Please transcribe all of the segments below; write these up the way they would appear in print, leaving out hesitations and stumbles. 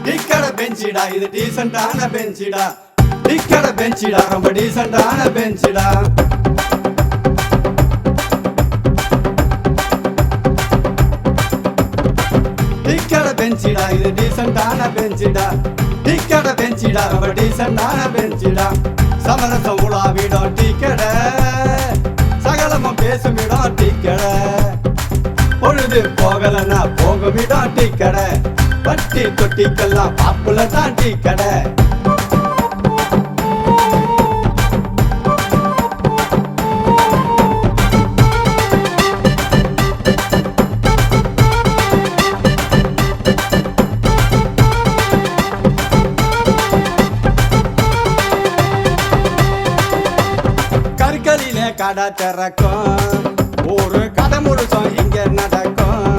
டீக்கடை பெஞ்சிடா இது டீசென்டான பெஞ்சிடா டீக்கடை பெஞ்சிடா ரொம்ப டீசென்டான பெஞ்சிடா டீக்கடை பெஞ்சிடா இது டீசென்டான பெஞ்சிடா டீக்கடை பெஞ்சிடா ரொம்ப டீசென்டான பெஞ்சிடா சமரசம் உலாவிடும் டீக்கடை சகலமும் பேசுமிடும் டீக்கடை பொழுது போகலன்னா போகுமிடும் டீக்கடை பட்டி தொட்டிக்கெல்லாம் பாப்புல தான் டீக்கடை கற்களிலே கடை திறக்கும் ஒரு கடை முழுசும் இங்க நடக்கும்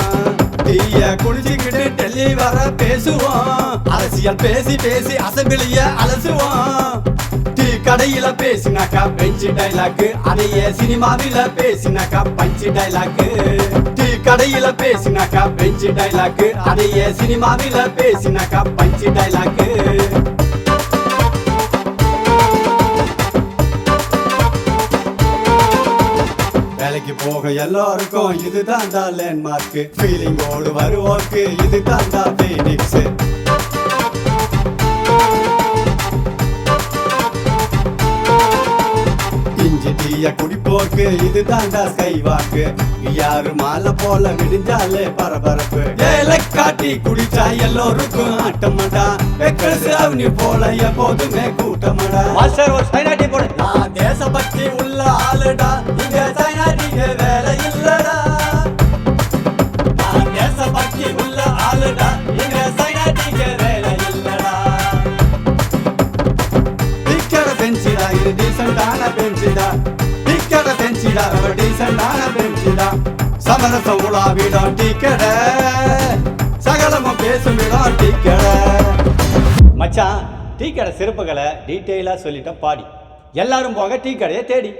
டீய குடிச்சுக்கிட்டு டெல்லி வர பேசுவோம் அரசியல் பேசி பேசி அசம்பிளிய அலசுவோம் டீ கடையில பேசினாக்கா பெஞ்சு டைலாக்கு அதையே சினிமாவில பேசினாக்கா பஞ்சு டைலாக்கு டீ கடையில பேசினாக்கா பெஞ்சு டைலாக்கு அதையே சினிமாவில பேசினாக்கா பஞ்சு டைலாக்கு வேலைக்கு போக எல்லாருக்கும் இதுதான் தான் லேண்ட்மார்க் ஃபீலிங்கோடு வருவோர்க்கு இதுதான் தான் ஃபீனிக்ஸ் இஞ்சி டீய குடிப்போர்க்கு இதுதான் தான் ஸ்கைவாக்கு யாரு மாலை போல விடிஞ்சாலே பரபரப்பு ஏலை காட்டி குடிச்சா எல்லோருக்கும் ஆட்டமாடா வெக்கல்ஸ் அவனி போல எப்போதுமே கூட்டமாடா மாஸ்டர் ஒரு சைனாட்டி போடு. நான் தேசபக்தி உள்ள ஆளுடா இங்க சைனாட்டிக்கு வேலை இல்லடா நான் தேசபக்தி உள்ள ஆளுடா இங்க சைனாட்டிக்கு வேலை இல்லடா டீக்கடை பெஞ்சிடா இது டீசென்டான பெஞ்சிடா டீக்கடை பெஞ்சிடா ரொம்ப டீசென்டான பெஞ்சிடா சமரசம் உலாவிடும் டீக்கடை சகலமும் பேசுமிடும் டீக்கடை மச்சான் டீ கடை சிறப்புகளை டீட்டெயிலாக சொல்லிட்டேன் பாடி. எல்லாரும் போக டீ கடையை தேடி.